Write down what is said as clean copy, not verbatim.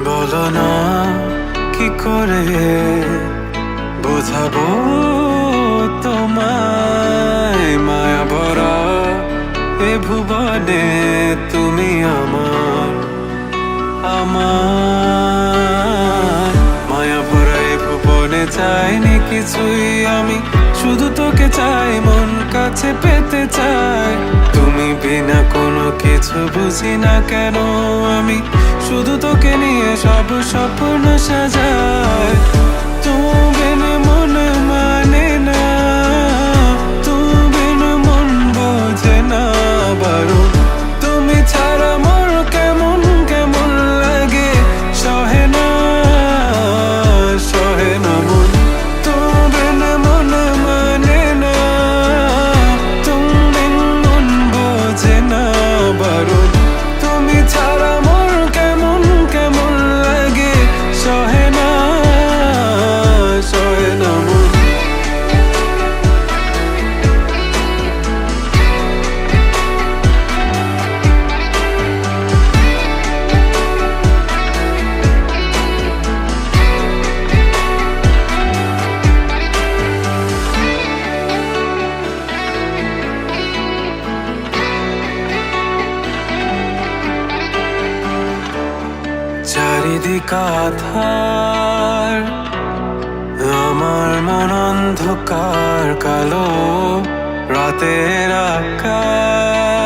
বলো না কি করে বোঝাবো তোমায়, মায়া ভরা এ ভুবনে তুমি আমার আমার মায়া ভরা এ ভুবনে চাইনি কিছুই আমি, শুধু তোকে চাই, মন কাছে পেতে চাই। তুমি বিনা কোনো কিছু বুঝি না কেন আমি, শুধু তোকে নিয়ে সব স্বপ্ন সাজাই। তুমি বিনে মন মানে না, তুমি বিনে মন বোঝে না বারো। তুমি ছাড়া মোর কেমন কেমন লাগে, সহে না সহে না মন। তুমি বিনে মন মানে না, তুমি বিন মন বোঝে না বারো। তুমি ছাড়া মোর কেমন কেমন লাগে, সহে না সহে না মন। চারিদিক আধার, আমার মন অন্ধকার কালো, রাতের আকাশ